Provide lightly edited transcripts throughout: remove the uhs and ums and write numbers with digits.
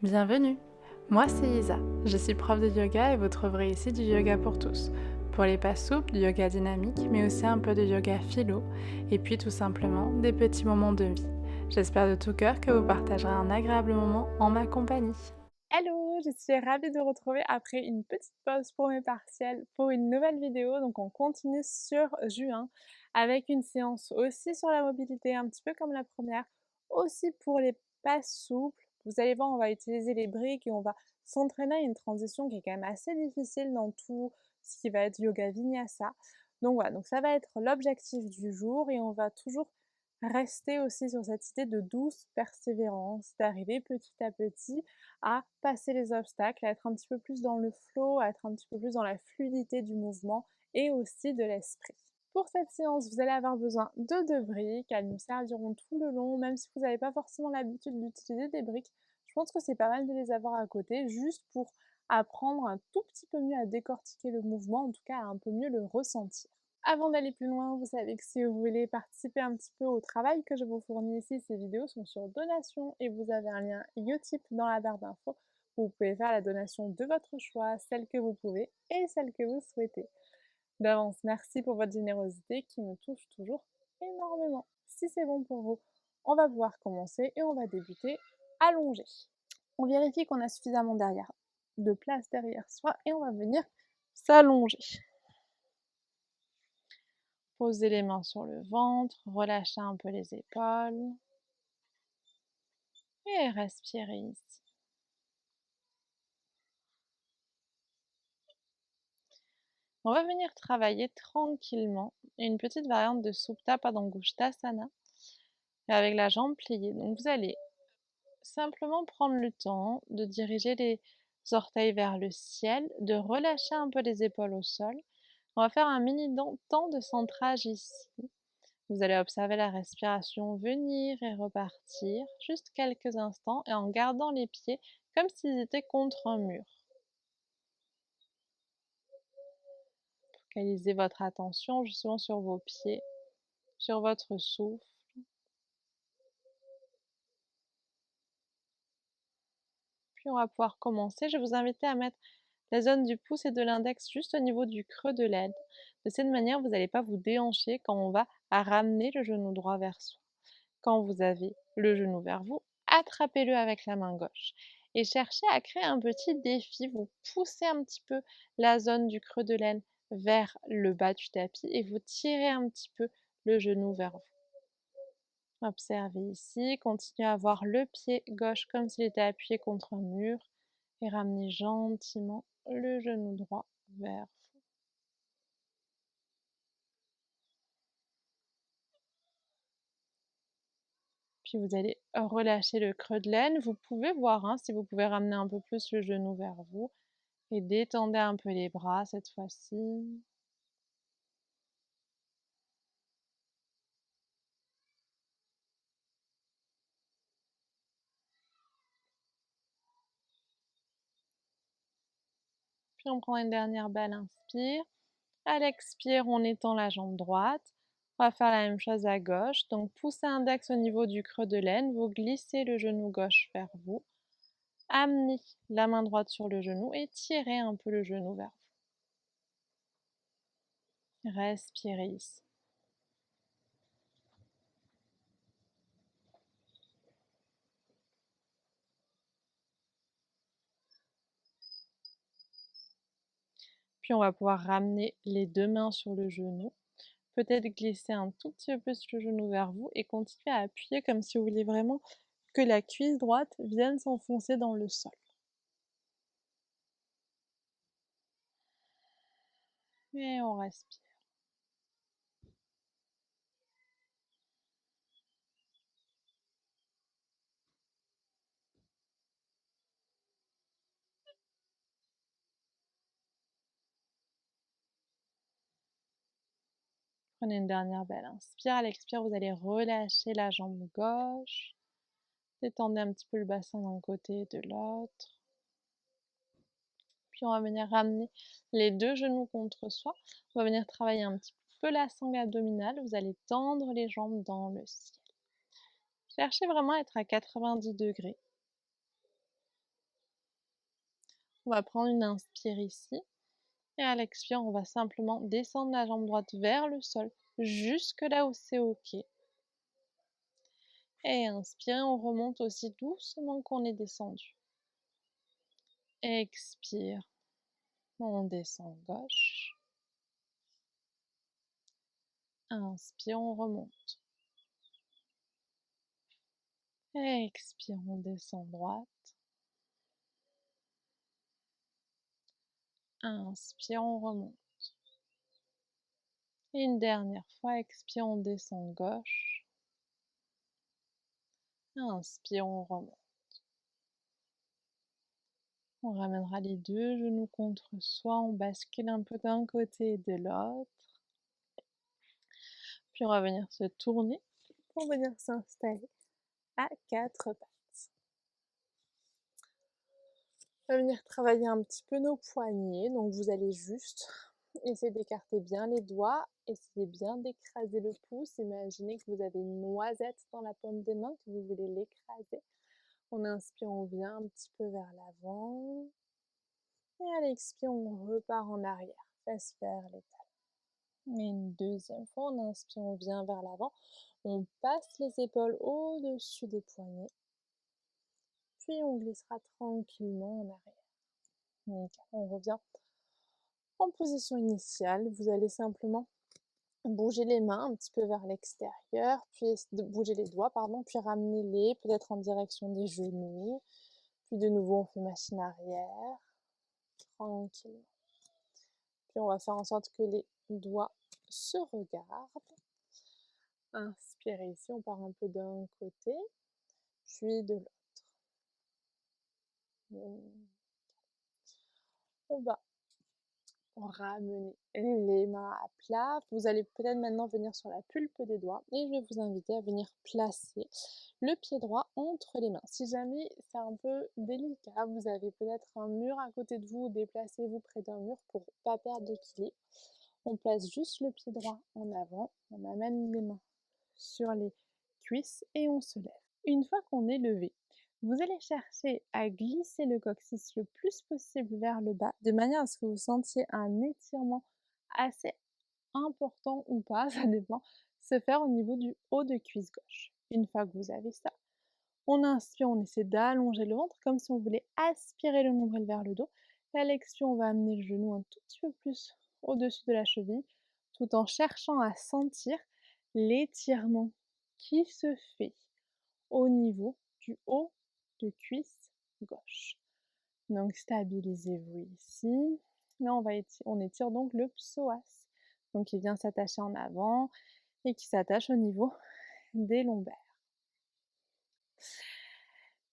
Bienvenue, moi c'est Isa, je suis prof de yoga et vous trouverez ici du yoga pour tous. Pour les pas souples, du yoga dynamique, mais aussi un peu de yoga philo, et puis tout simplement des petits moments de vie. J'espère de tout cœur que vous partagerez un agréable moment en ma compagnie. Hello, je suis ravie de vous retrouver après une petite pause pour mes partiels pour une nouvelle vidéo. Donc on continue sur juin avec une séance aussi sur la mobilité, un petit peu comme la première, aussi pour les pas souples. Vous allez voir, on va utiliser les briques et on va s'entraîner à une transition qui est quand même assez difficile dans tout ce qui va être yoga vinyasa. Donc voilà, donc ça va être l'objectif du jour et on va toujours rester aussi sur cette idée de douce persévérance, d'arriver petit à petit à passer les obstacles, à être un petit peu plus dans le flow, à être un petit peu plus dans la fluidité du mouvement et aussi de l'esprit. Pour cette séance, vous allez avoir besoin de 2 briques, elles nous serviront tout le long, même si vous n'avez pas forcément l'habitude d'utiliser des briques. Je pense que c'est pas mal de les avoir à côté, juste pour apprendre un tout petit peu mieux à décortiquer le mouvement, en tout cas à un peu mieux le ressentir. Avant d'aller plus loin, vous savez que si vous voulez participer un petit peu au travail que je vous fournis ici, ces vidéos sont sur donation et vous avez un lien Utip dans la barre d'infos. Vous pouvez faire la donation de votre choix, celle que vous pouvez et celle que vous souhaitez. D'avance, merci pour votre générosité qui me touche toujours énormément. Si c'est bon pour vous, on va pouvoir commencer et on va débuter allongé. On vérifie qu'on a suffisamment de place derrière soi et on va venir s'allonger. Posez les mains sur le ventre, relâchez un peu les épaules et respirez ici. On va venir travailler tranquillement une petite variante de Supta Padangusthasana avec la jambe pliée. Donc vous allez simplement prendre le temps de diriger les orteils vers le ciel, de relâcher un peu les épaules au sol. On va faire un mini temps de centrage ici. Vous allez observer la respiration venir et repartir, juste quelques instants, et en gardant les pieds comme s'ils étaient contre un mur. Focalisez votre attention justement sur vos pieds, sur votre souffle. Puis on va pouvoir commencer. Je vais vous inviter à mettre la zone du pouce et de l'index juste au niveau du creux de l'aine. De cette manière, vous n'allez pas vous déhancher quand on va ramener le genou droit vers soi. Quand vous avez le genou vers vous, attrapez-le avec la main gauche et cherchez à créer un petit défi. Vous poussez un petit peu la zone du creux de l'aine vers le bas du tapis et vous tirez un petit peu le genou vers vous. Observez ici, continuez à voir le pied gauche comme s'il était appuyé contre un mur et ramenez gentiment le genou droit vers vous. Puis vous allez relâcher le creux de l'aine. Vous pouvez voir si vous pouvez ramener un peu plus le genou vers vous et détendez un peu les bras cette fois-ci. Puis on prend une dernière belle inspire. À l'expire, on étend la jambe droite. On va faire la même chose à gauche. Donc poussez l'index au niveau du creux de l'aine. Vous glissez le genou gauche vers vous. Amenez la main droite sur le genou et tirez un peu le genou vers vous. Respirez ici. Puis on va pouvoir ramener les deux mains sur le genou. Peut-être glisser un tout petit peu plus le genou vers vous et continuer à appuyer comme si vous vouliez vraiment que la cuisse droite vienne s'enfoncer dans le sol. Et on respire. Prenez une dernière belle inspire. À l'expire, vous allez relâcher la jambe gauche. Détendez un petit peu le bassin d'un côté et de l'autre. Puis on va venir ramener les deux genoux contre soi. On va venir travailler un petit peu la sangle abdominale. Vous allez tendre les jambes dans le ciel. Cherchez vraiment à être à 90 degrés. On va prendre une inspire ici. Et à l'expire, on va simplement descendre la jambe droite vers le sol, jusque là où c'est OK. Et inspire, on remonte aussi doucement qu'on est descendu. Expire, on descend gauche. Inspire, on remonte. Expire, on descend droite. Inspire, on remonte. Et une dernière fois, expire, on descend gauche. Inspire, on remonte. On ramènera les deux genoux contre soi, on bascule un peu d'un côté et de l'autre. Puis on va venir se tourner pour venir s'installer à quatre pattes. On va venir travailler un petit peu nos poignets, donc vous allez juste essayer d'écarter bien les doigts, essayez bien d'écraser le pouce, imaginez que vous avez une noisette dans la paume des mains, que vous voulez l'écraser. On inspire, on vient un petit peu vers l'avant, et à l'expire, on repart en arrière, face vers les talons. Et une deuxième fois, on inspire, on vient vers l'avant, on passe les épaules au-dessus des poignets, puis on glissera tranquillement en arrière. Nickel. On revient en position initiale. Vous allez simplement bouger les mains un petit peu vers l'extérieur, puis bouger les doigts, pardon, puis ramenez-les peut-être en direction des genoux. Puis de nouveau, on fait machine arrière, tranquillement. Puis on va faire en sorte que les doigts se regardent. Inspirez ici, on part un peu d'un côté, puis de l'autre. On va ramener les mains à plat. Vous allez peut-être maintenant venir sur la pulpe des doigts et je vais vous inviter à venir placer le pied droit entre les mains. Si jamais c'est un peu délicat, vous avez peut-être un mur à côté de vous, déplacez-vous près d'un mur pour ne pas perdre d'équilibre. On place juste le pied droit en avant, on amène les mains sur les cuisses et on se lève. Une fois qu'on est levé, vous allez chercher à glisser le coccyx le plus possible vers le bas, de manière à ce que vous sentiez un étirement assez important ou pas, ça dépend, se faire au niveau du haut de cuisse gauche. Une fois que vous avez ça, on inspire, on essaie d'allonger le ventre comme si on voulait aspirer le nombril vers le dos. Et à l'expire, on va amener le genou un tout petit peu plus au-dessus de la cheville, tout en cherchant à sentir l'étirement qui se fait au niveau du haut de cuisse gauche. Donc stabilisez-vous ici. Là, on étire donc le psoas, donc qui vient s'attacher en avant et qui s'attache au niveau des lombaires.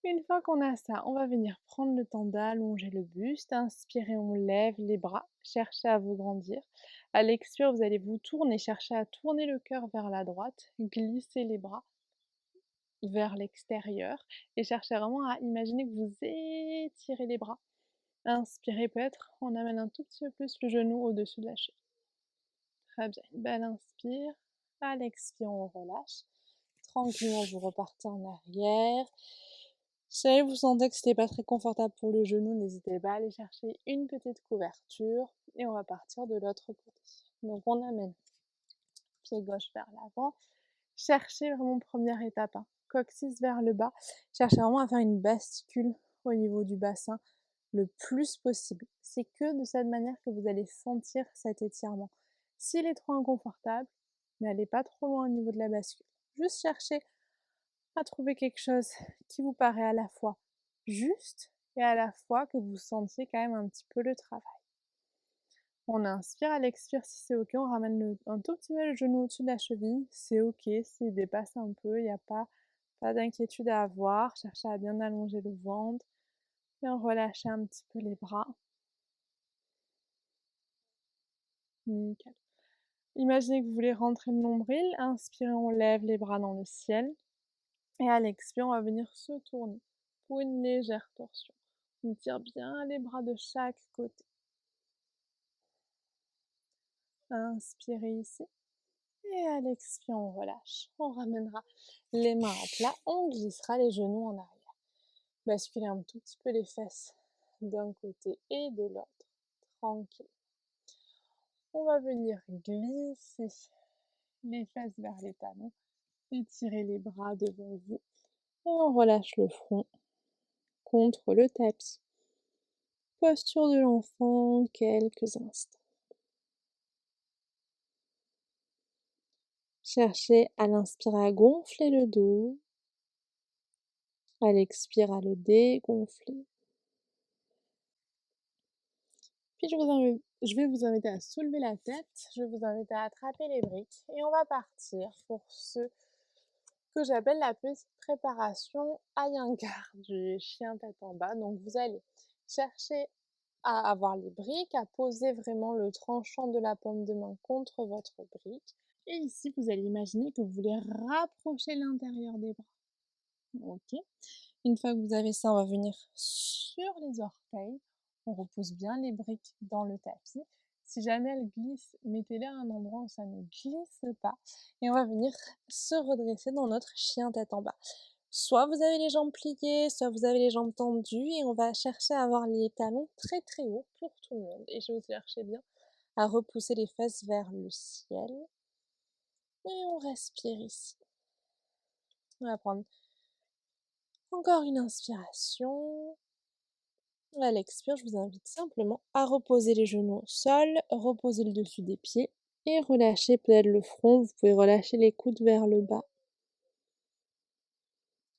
Une fois qu'on a ça, on va venir prendre le temps d'allonger le buste. Inspirez, on lève les bras, cherchez à vous grandir. À l'expire, vous allez vous tourner, cherchez à tourner le cœur vers la droite, glissez les bras vers l'extérieur et cherchez vraiment à imaginer que vous étirez les bras. Inspirez peut-être, on amène un tout petit peu plus le genou au-dessus de la cheville. Très bien, une belle inspire. À l'expire, on relâche. Tranquillement, vous repartez en arrière. Si vous sentez que c'était pas très confortable pour le genou, n'hésitez pas à aller chercher une petite couverture et on va partir de l'autre côté. Donc on amène pied gauche vers l'avant. Cherchez vraiment première étape, hein, coccyx vers le bas. Cherchez vraiment à faire une bascule au niveau du bassin le plus possible. C'est que de cette manière que vous allez sentir cet étirement. S'il est trop inconfortable, n'allez pas trop loin au niveau de la bascule. Juste cherchez à trouver quelque chose qui vous paraît à la fois juste et à la fois que vous sentiez quand même un petit peu le travail. On inspire, à l'expire si c'est ok, on ramène un tout petit peu le genou au-dessus de la cheville, c'est ok, s'il dépasse un peu, il n'y a pas d'inquiétude à avoir, cherchez à bien allonger le ventre, et on relâche un petit peu les bras. Nickel. Imaginez que vous voulez rentrer le nombril, inspirez, on lève les bras dans le ciel, et à l'expire, on va venir se tourner pour une légère torsion. On tire bien les bras de chaque côté. Inspirez ici. Et à l'expire, on relâche. On ramènera les mains à plat. On glissera les genoux en arrière. Basculez un tout petit peu les fesses d'un côté et de l'autre, tranquille. On va venir glisser les fesses vers les talons, étirer les bras devant vous et on relâche le front contre le tapis. Posture de l'enfant, quelques instants. Cherchez à l'inspirer à gonfler le dos, à l'expirer à le dégonfler. Puis je vais vous inviter à soulever la tête, je vais vous inviter à attraper les briques et on va partir pour ce que j'appelle la petite préparation Iyengar du chien tête en bas. Donc vous allez chercher à avoir les briques, à poser vraiment le tranchant de la paume de main contre votre brique. Et ici, vous allez imaginer que vous voulez rapprocher l'intérieur des bras. Ok. Une fois que vous avez ça, on va venir sur les orteils. On repousse bien les briques dans le tapis. Si jamais elles glissent, mettez-les à un endroit où ça ne glisse pas. Et on va venir se redresser dans notre chien tête en bas. Soit vous avez les jambes pliées, soit vous avez les jambes tendues. Et on va chercher à avoir les talons très très hauts pour tout le monde. Et je vais vous chercher bien à repousser les fesses vers le ciel. Et on respire ici. On va prendre encore une inspiration. À l'expire, je vous invite simplement à reposer les genoux au sol, reposer le dessus des pieds et relâcher peut-être le front. Vous pouvez relâcher les coudes vers le bas.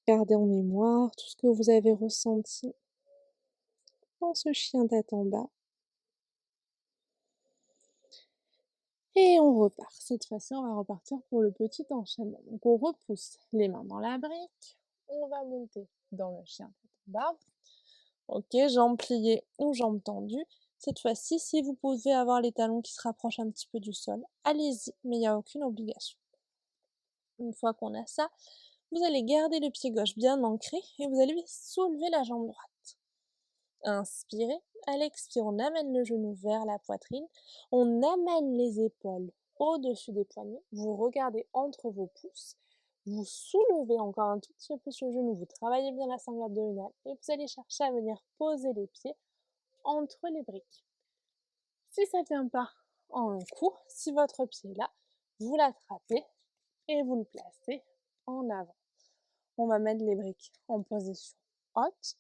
Gardez en mémoire tout ce que vous avez ressenti dans ce chien tête en bas. Et on repart. Cette fois-ci, on va repartir pour le petit enchaînement. Donc on repousse les mains dans la brique. On va monter dans le chien tête en bas. Ok, jambes pliées ou jambes tendues. Cette fois-ci, si vous pouvez avoir les talons qui se rapprochent un petit peu du sol, allez-y, mais il n'y a aucune obligation. Une fois qu'on a ça, vous allez garder le pied gauche bien ancré et vous allez soulever la jambe droite. Inspirez, à l'expire, on amène le genou vers la poitrine, on amène les épaules au-dessus des poignets, vous regardez entre vos pouces, vous soulevez encore un tout petit peu plus le genou, vous travaillez bien la sangle abdominale et vous allez chercher à venir poser les pieds entre les briques. Si ça ne vient pas en un coup, si votre pied est là, vous l'attrapez et vous le placez en avant. On va mettre les briques en position haute.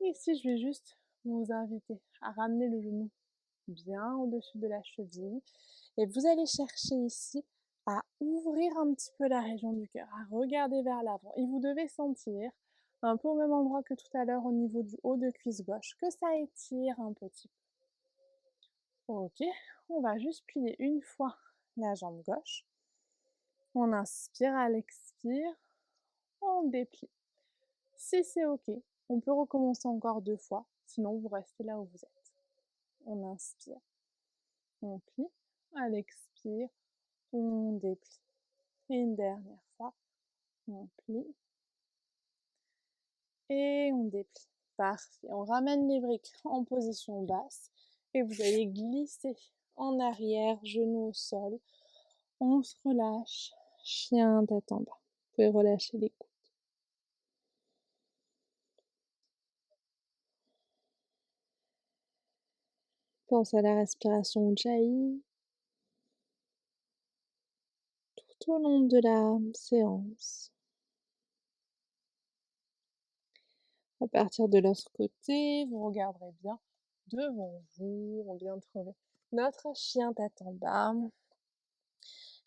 Ici, je vais juste vous inviter à ramener le genou bien au-dessus de la cheville. Et vous allez chercher ici à ouvrir un petit peu la région du cœur, à regarder vers l'avant. Et vous devez sentir, un peu au même endroit que tout à l'heure au niveau du haut de cuisse gauche, que ça étire un petit peu. Ok, on va juste plier une fois la jambe gauche. On inspire, à l'expire, on déplie. Si c'est ok, on peut recommencer encore 2 fois, sinon vous restez là où vous êtes. On inspire, on plie, à l'expire, on déplie. Et une dernière fois, on plie et on déplie. Parfait, on ramène les briques en position basse et vous allez glisser en arrière, genoux au sol. On se relâche, chien tête en bas. Vous pouvez relâcher les coudes. Pense à la respiration Ujjayi tout au long de la séance. À partir de l'autre côté, vous regarderez bien devant vous. On vient trouver notre chien tête en bas.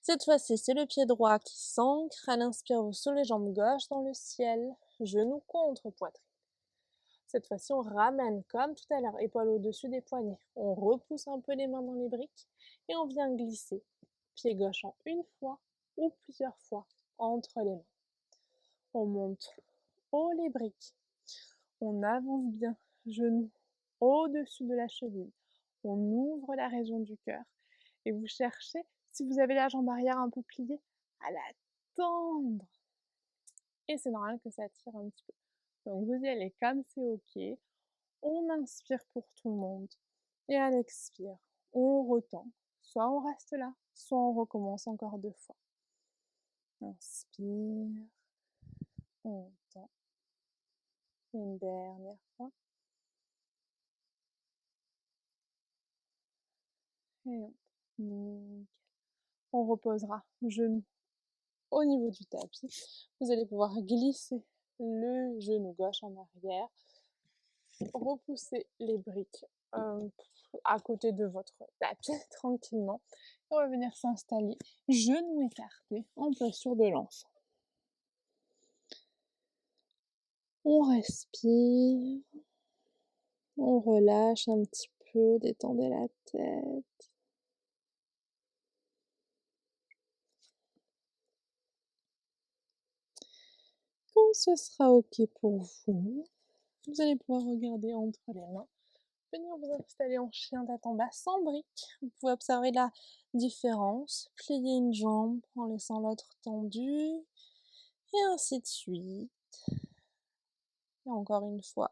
Cette fois-ci, c'est le pied droit qui s'ancre. À l'inspire, vous soulevez les jambes gauche dans le ciel, genou contre poitrine. Cette fois-ci, on ramène comme tout à l'heure, épaules au-dessus des poignets. On repousse un peu les mains dans les briques et on vient glisser pied gauche en une fois ou plusieurs fois entre les mains. On monte haut les briques. On avance bien, genou au-dessus de la cheville. On ouvre la région du cœur et vous cherchez, si vous avez la jambe arrière un peu pliée, à la tendre. Et c'est normal que ça tire un petit peu. Donc vous y allez comme c'est ok. On inspire pour tout le monde. Et à l'expire, on retend. Soit on reste là, soit on recommence encore 2 fois. Inspire. On tend. Une dernière fois. Et nickel. On reposera genou au niveau du tapis. Vous allez pouvoir glisser le genou gauche en arrière, repousser les briques à côté de votre tapis tranquillement. Et on va venir s'installer, genoux écartés, en posture de l'enfant. On respire, on relâche un petit peu, détendez la tête. Quand ce sera OK pour vous, vous allez pouvoir regarder entre les mains, venir vous installer en chien tête en bas sans briques. Vous pouvez observer la différence, plier une jambe en laissant l'autre tendue, et ainsi de suite. Et encore une fois,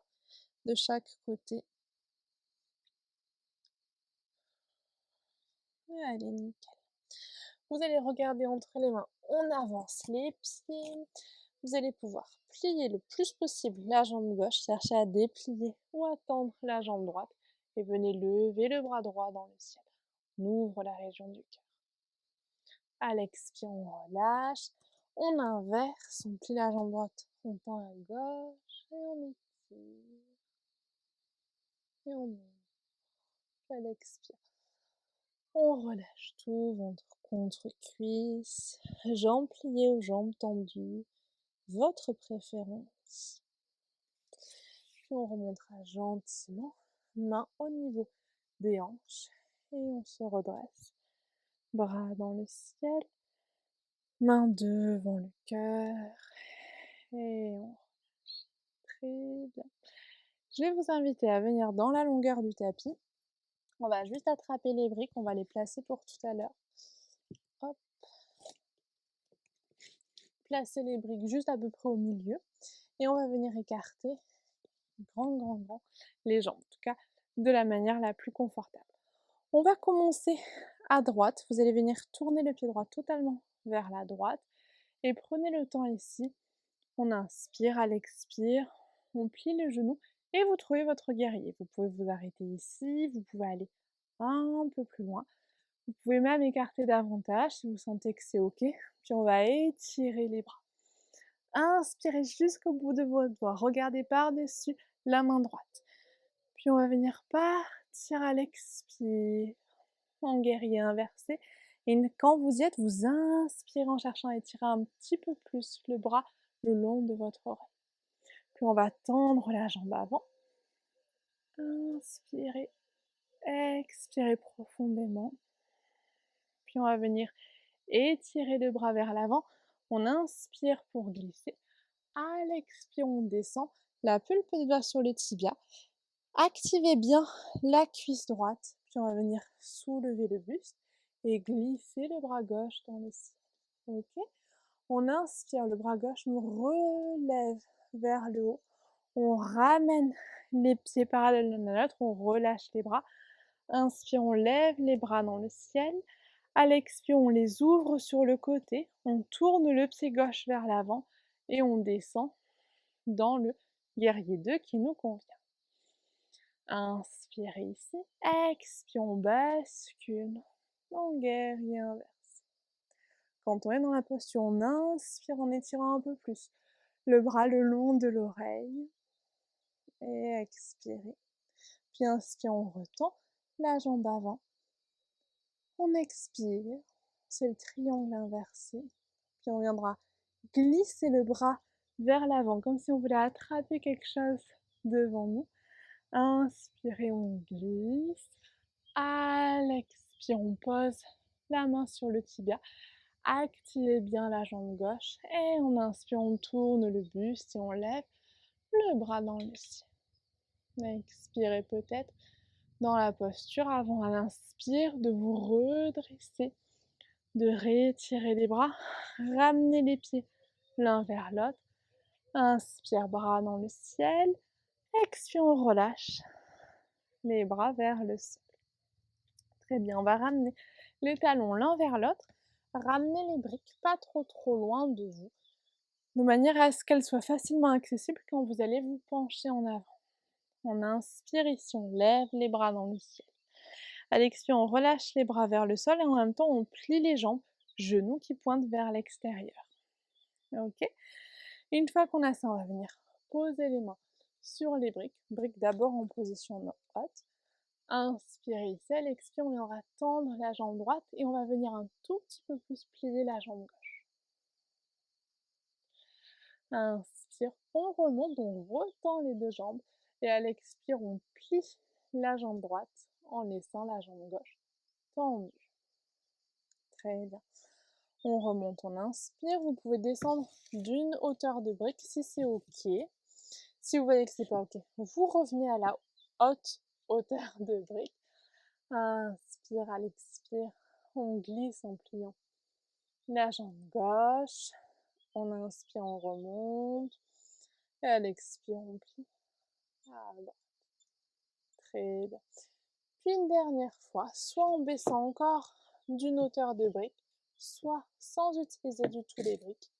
de chaque côté. Et allez, nickel. Vous allez regarder entre les mains, on avance les pieds. Vous allez pouvoir plier le plus possible la jambe gauche, chercher à déplier ou à tendre la jambe droite et venez lever le bras droit dans le ciel. On ouvre la région du cœur. À l'expire, on relâche, on inverse, on plie la jambe droite, on tend la gauche et on étire. Et on ouvre. À l'expire, on relâche tout, ventre contre cuisse, jambes pliées aux jambes tendues, votre préférence. Puis on remontera gentiment, main au niveau des hanches et on se redresse. Bras dans le ciel, main devant le cœur et on relâche. Très bien. Je vais vous inviter à venir dans la longueur du tapis. On va juste attraper les briques, on va les placer pour tout à l'heure. Hop. Placer les briques juste à peu près au milieu et on va venir écarter grand les jambes, en tout cas de la manière la plus confortable. On va commencer à droite, vous allez venir tourner le pied droit totalement vers la droite et prenez le temps ici, on inspire, à l'expire, on plie le genou et vous trouvez votre guerrier. Vous pouvez vous arrêter ici, vous pouvez aller un peu plus loin, vous pouvez même écarter davantage si vous sentez que c'est OK, puis on va étirer les bras. Inspirez jusqu'au bout de vos doigts, regardez par-dessus la main droite. Puis on va venir partir à l'expire, en guerrier inversé. Et quand vous y êtes, vous inspirez en cherchant à étirer un petit peu plus le bras le long de votre oreille. Puis on va tendre la jambe avant. Inspirez, expirez profondément. Puis on va venir étirer le bras vers l'avant. On inspire pour glisser. À l'expire, on descend. La pulpe des doigts sur le tibia. Activez bien la cuisse droite. Puis on va venir soulever le buste et glisser le bras gauche dans le ciel. Ok? On inspire, le bras gauche nous relève vers le haut. On ramène les pieds parallèles l'un à l'autre. On relâche les bras. Inspire, on lève les bras dans le ciel. À l'expire, on les ouvre sur le côté. On tourne le pied gauche vers l'avant et on descend dans le guerrier 2 qui nous convient. Inspirez ici, expire, on bascule en guerrier inverse. Quand on est dans la posture, on inspire en étirant un peu plus le bras le long de l'oreille et expirez. Puis inspire, on retend la jambe avant. On expire, c'est le triangle inversé. Puis on viendra glisser le bras vers l'avant comme si on voulait attraper quelque chose devant nous. Inspirez, on glisse. À l'expire, on pose la main sur le tibia. Activez bien la jambe gauche. Et on inspire, on tourne le buste et on lève le bras dans le ciel. Expirez peut-être dans la posture avant à l'inspire de vous redresser, de réétirer les bras, ramener les pieds l'un vers l'autre. Inspire, bras dans le ciel. Expire, on relâche les bras vers le sol. Très bien, on va ramener les talons l'un vers l'autre, ramener les briques pas trop loin de vous, de manière à ce qu'elles soient facilement accessibles quand vous allez vous pencher en avant. On inspire ici, on lève les bras dans le ciel. À l'expire, on relâche les bras vers le sol et en même temps, on plie les jambes, genoux qui pointent vers l'extérieur. Ok? Une fois qu'on a ça, on va venir poser les mains sur les briques. Briques d'abord en position haute. Inspirez ici, à l'expire, on va tendre la jambe droite et on va venir un tout petit peu plus plier la jambe gauche. Inspire, on remonte, on retend les deux jambes et à l'expire, on plie la jambe droite en laissant la jambe gauche tendue. Très bien. On remonte, on inspire. Vous pouvez descendre d'une hauteur de brique si c'est OK. Si vous voyez que c'est pas OK, vous revenez à la haute hauteur de brique. Inspire, à l'expire, on glisse en pliant la jambe gauche. On inspire, on remonte. Et à l'expire, on plie à droite. Très bien. Puis une dernière fois, soit en baissant encore d'une hauteur de brique, soit sans utiliser du tout les briques.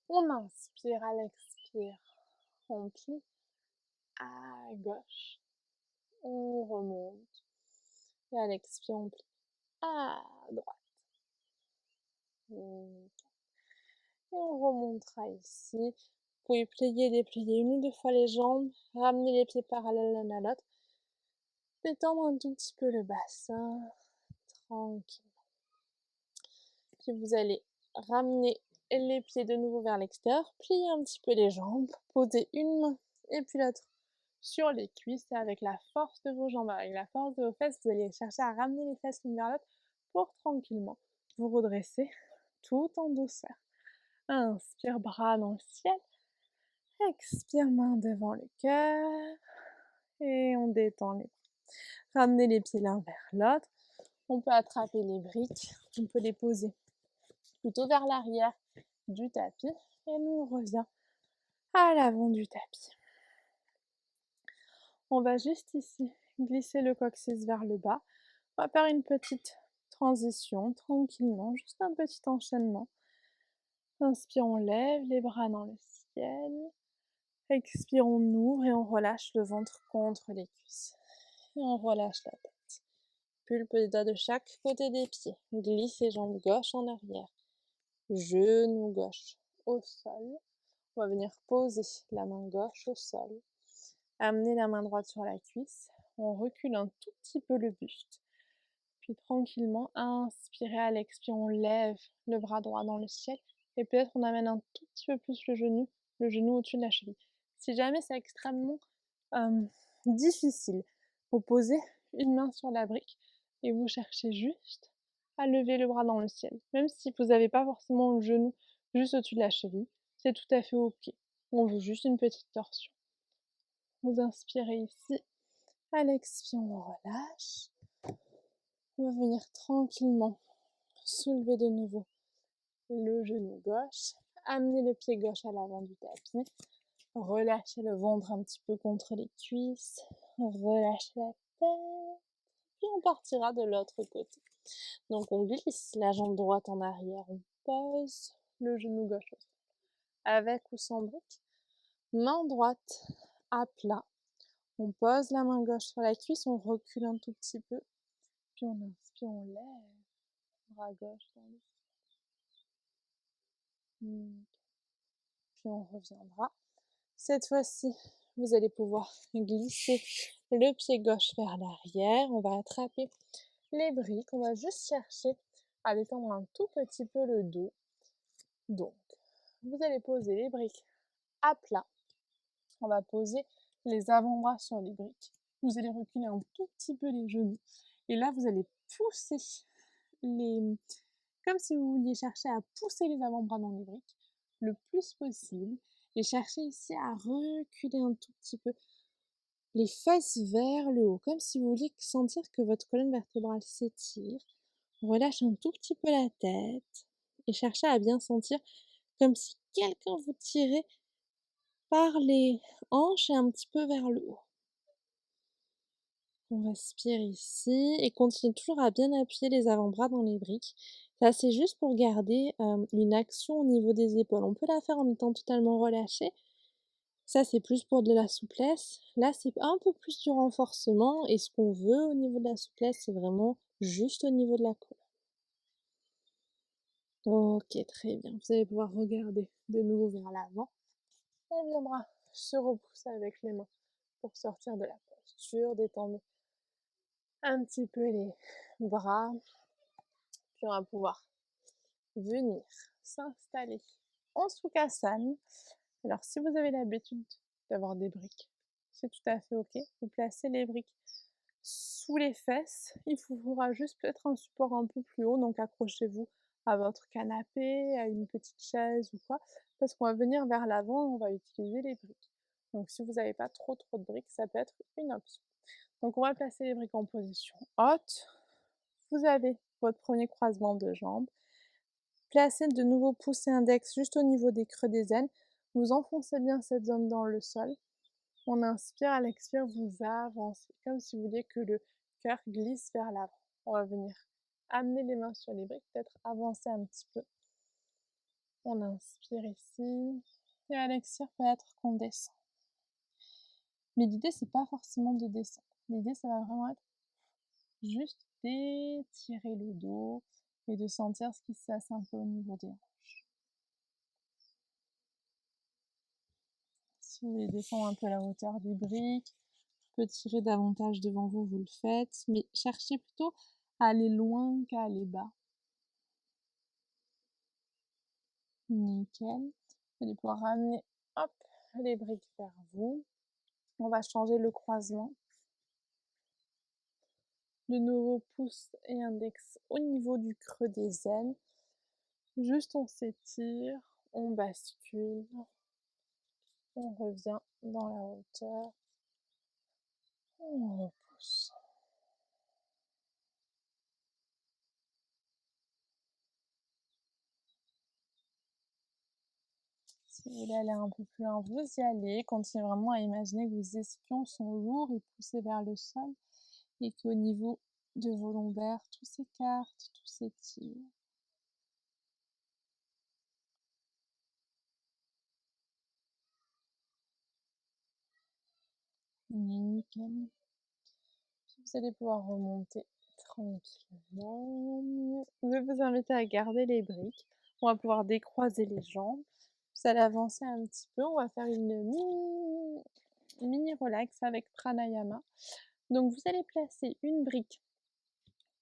On inspire, à l'expire, on plie à gauche, on remonte, et à l'expire, on plie à droite. Et on remontera ici. Vous pouvez plier, déplier une ou deux fois les jambes, ramener les pieds parallèles l'un à l'autre, détendre un tout petit peu le bassin, tranquille. Puis vous allez ramener les pieds de nouveau vers l'extérieur, plier un petit peu les jambes, poser une main et puis l'autre sur les cuisses et avec la force de vos jambes, avec la force de vos fesses, vous allez chercher à ramener les fesses l'une vers l'autre pour tranquillement vous redresser tout en douceur. Inspire, bras dans le ciel. Expire, main devant le cœur. Et on détend les bras. Ramenez les pieds l'un vers l'autre. On peut attraper les briques. On peut les poser plutôt vers l'arrière du tapis. Et nous, on revient à l'avant du tapis. On va juste ici glisser le coccyx vers le bas. On va faire une petite transition tranquillement, juste un petit enchaînement. Inspire, on lève les bras dans le ciel. Expire, on ouvre et on relâche le ventre contre les cuisses. Et on relâche la tête. Pulpe les doigts de chaque côté des pieds. Glissez jambes gauche en arrière. Genou gauche au sol. On va venir poser la main gauche au sol. Amener la main droite sur la cuisse. On recule un tout petit peu le buste. Puis tranquillement, inspirez, à l'expire, on lève le bras droit dans le ciel. Et peut-être on amène un tout petit peu plus le genou au-dessus de la cheville. Si jamais c'est extrêmement difficile, vous posez une main sur la brique et vous cherchez juste à lever le bras dans le ciel. Même si vous n'avez pas forcément le genou juste au-dessus de la cheville, c'est tout à fait OK. On veut juste une petite torsion. Vous inspirez ici, à l'expire, on relâche. On va venir tranquillement soulever de nouveau le genou gauche, amener le pied gauche à l'avant du tapis, relâcher le ventre un petit peu contre les cuisses, relâcher la tête, puis on partira de l'autre côté. Donc on glisse la jambe droite en arrière, on pose le genou gauche avec ou sans brique, main droite à plat, on pose la main gauche sur la cuisse, on recule un tout petit peu, puis on inspire, on lève, bras gauche dans le puis on reviendra. Cette fois-ci, vous allez pouvoir glisser le pied gauche vers l'arrière. On va attraper les briques. On va juste chercher à détendre un tout petit peu le dos. Donc, vous allez poser les briques à plat. On va poser les avant-bras sur les briques. Vous allez reculer un tout petit peu les genoux. Et là, vous allez pousser comme si vous vouliez chercher à pousser les avant-bras dans les briques le plus possible et chercher ici à reculer un tout petit peu les fesses vers le haut, comme si vous vouliez sentir que votre colonne vertébrale s'étire. Relâche un tout petit peu la tête et cherchez à bien sentir comme si quelqu'un vous tirait par les hanches et un petit peu vers le haut. On respire ici et continue toujours à bien appuyer les avant-bras dans les briques. Ça, c'est juste pour garder une action au niveau des épaules. On peut la faire en étant totalement relâché. Ça, c'est plus pour de la souplesse. Là, c'est un peu plus du renforcement et ce qu'on veut au niveau de la souplesse, c'est vraiment juste au niveau de la queue. OK, très bien. Vous allez pouvoir regarder de nouveau vers l'avant. On viendra se repousser avec les mains pour sortir de la posture, détendre un petit peu les bras, puis on va pouvoir venir s'installer en Sukhasana. Alors, si vous avez l'habitude d'avoir des briques, c'est tout à fait OK. Vous placez les briques sous les fesses. Il vous faudra juste peut-être un support un peu plus haut, donc accrochez-vous à votre canapé, à une petite chaise ou quoi, parce qu'on va venir vers l'avant et on va utiliser les briques. Donc, si vous n'avez pas trop de briques, ça peut être une option. Donc, on va placer les briques en position haute. Vous avez votre premier croisement de jambes. Placez de nouveau pouce et index juste au niveau des creux des aines. Vous enfoncez bien cette zone dans le sol. On inspire, à l'expire, vous avancez, comme si vous vouliez que le cœur glisse vers l'avant. On va venir amener les mains sur les briques, peut-être avancer un petit peu. On inspire ici, et à l'expire, peut-être qu'on descend. Mais l'idée, c'est pas forcément de descendre. L'idée, ça va vraiment être juste d'étirer le dos et de sentir ce qui se passe un peu au niveau des hanches. Si vous voulez descendre un peu la hauteur des briques, peut tirer davantage devant vous, vous le faites, mais cherchez plutôt à aller loin qu'à aller bas. Nickel. Vous allez pouvoir ramener, hop, les briques vers vous. On va changer le croisement. De nouveau, pouce et index au niveau du creux des aines. Juste on s'étire, on bascule, on revient dans la hauteur, on repousse. Si vous voulez aller un peu plus loin, vous y allez. Continuez vraiment à imaginer que vos ischions sont lourds et poussés vers le sol et qu'au niveau de vos lombaires, tout s'écarte, tout s'étire. Nickel. Puis vous allez pouvoir remonter tranquillement. Je vais vous inviter à garder les briques. On va pouvoir décroiser les jambes. Vous allez avancer un petit peu. On va faire une mini relax avec pranayama. Donc vous allez placer une brique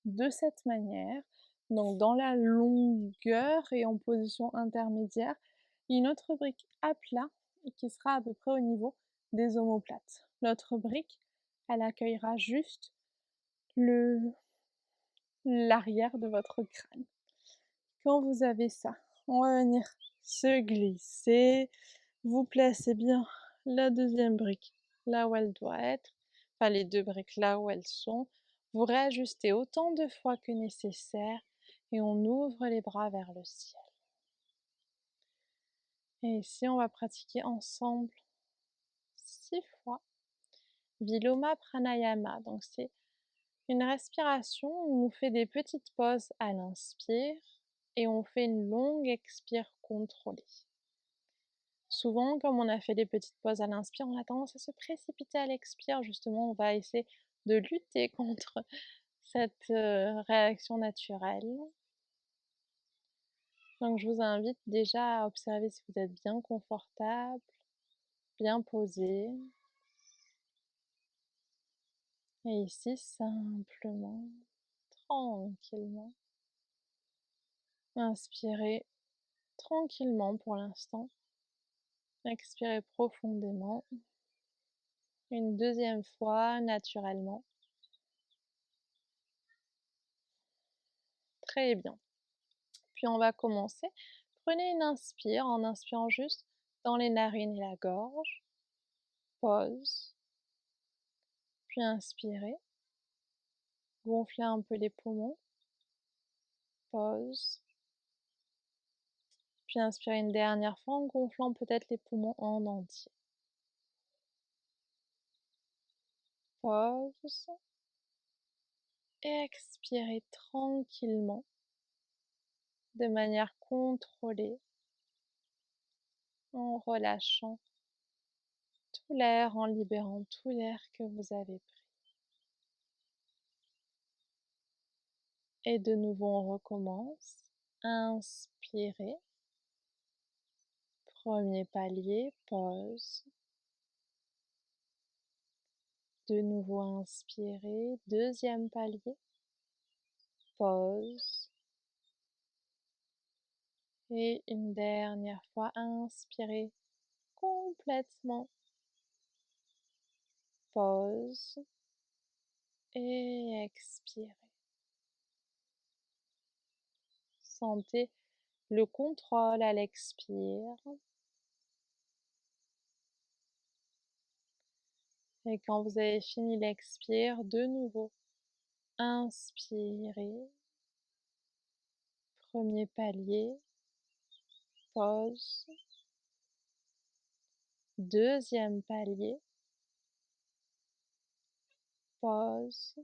de cette manière, donc dans la longueur et en position intermédiaire, et une autre brique à plat qui sera à peu près au niveau des omoplates. L'autre brique, elle accueillera juste l'arrière de votre crâne. Quand vous avez ça, on va venir se glisser, vous placez bien la deuxième brique là où elle doit être, enfin les deux briques là où elles sont, vous réajustez autant de fois que nécessaire et on ouvre les bras vers le ciel. Et ici, on va pratiquer ensemble 6 fois Viloma Pranayama. Donc c'est une respiration où on fait des petites pauses à l'inspire et on fait une longue expire contrôlée. Souvent, comme on a fait des petites pauses à l'inspire, on a tendance à se précipiter à l'expire. Justement, on va essayer de lutter contre cette réaction naturelle. Donc, je vous invite déjà à observer si vous êtes bien confortable, bien posé. Et ici, simplement, tranquillement, inspirez tranquillement pour l'instant. Expirez profondément. Une deuxième fois, naturellement. Très bien. Puis on va commencer. Prenez une inspire en inspirant juste dans les narines et la gorge. Pause. Puis inspirez. Gonflez un peu les poumons. Pause. Puis inspirez une dernière fois en gonflant peut-être les poumons en entier. Pause. Et expirez tranquillement, de manière contrôlée, en relâchant l'air, en libérant tout l'air que vous avez pris. Et de nouveau, on recommence. Inspirez. Premier palier, pause. De nouveau, inspirez. Deuxième palier, pause. Et une dernière fois, inspirez complètement. Pause. Et expirez. Sentez le contrôle à l'expire. Et quand vous avez fini l'expire, de nouveau, inspirez. Premier palier, pause. Deuxième palier, pause.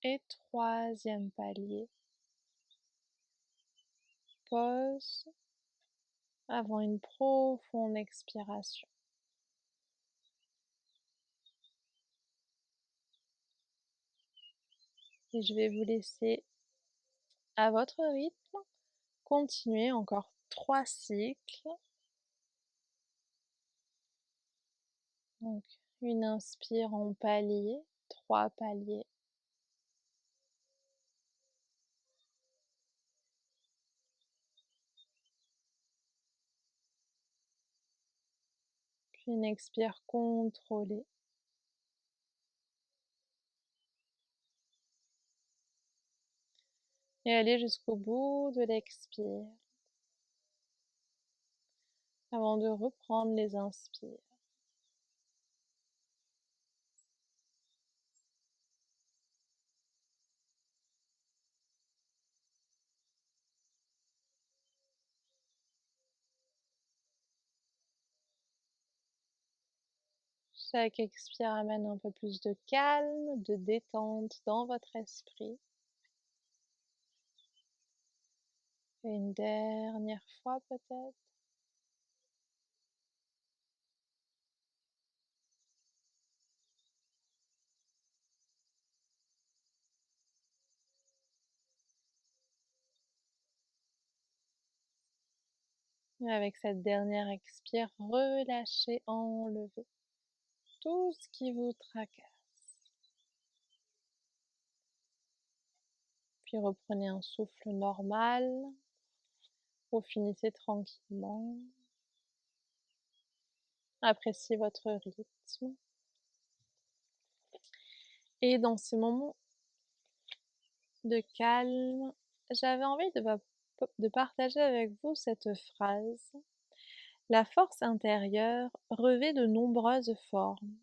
Et troisième palier, pause avant une profonde expiration. Et je vais vous laisser à votre rythme continuer encore 3 cycles. Donc une inspire en palier, 3 paliers. Puis une expire contrôlée. Et allez jusqu'au bout de l'expire avant de reprendre les inspires. Chaque expire amène un peu plus de calme, de détente dans votre esprit. Et une dernière fois peut-être. Et avec cette dernière expire, relâchez, enlevez tout ce qui vous tracasse. Puis reprenez un souffle normal. Vous finissez tranquillement. Appréciez votre rythme. Et dans ce moment de calme, j'avais envie de partager avec vous cette phrase. La force intérieure revêt de nombreuses formes,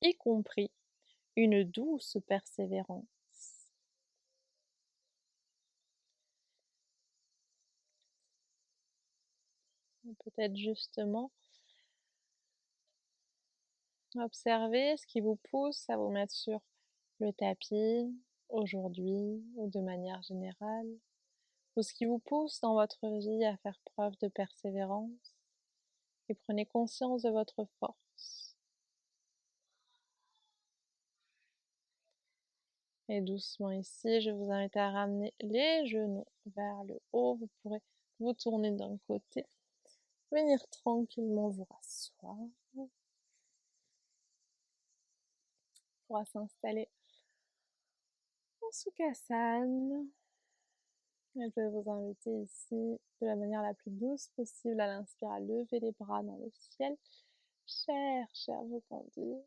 y compris une douce persévérance. Peut-être justement observer ce qui vous pousse à vous mettre sur le tapis aujourd'hui ou de manière générale, ou ce qui vous pousse dans votre vie à faire preuve de persévérance, et prenez conscience de votre force. Et doucement ici, je vous invite à ramener les genoux vers le haut. Vous pourrez vous tourner d'un côté, venir tranquillement vous rasseoir. On pourra s'installer en Sukhasana. Et je vais vous inviter ici, de la manière la plus douce possible, à l'inspire, à lever les bras dans le ciel. Cherchez à vous conduire.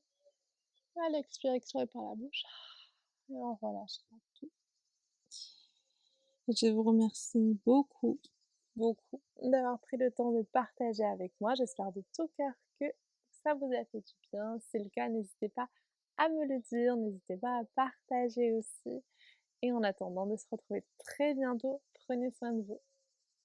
À l'expire, expirez par la bouche. Et on relâchera tout. Et je vous remercie beaucoup, beaucoup d'avoir pris le temps de partager avec moi. J'espère de tout cœur que ça vous a fait du bien. Si c'est le cas, n'hésitez pas à me le dire. N'hésitez pas à partager aussi. Et en attendant de se retrouver très bientôt, prenez soin de vous.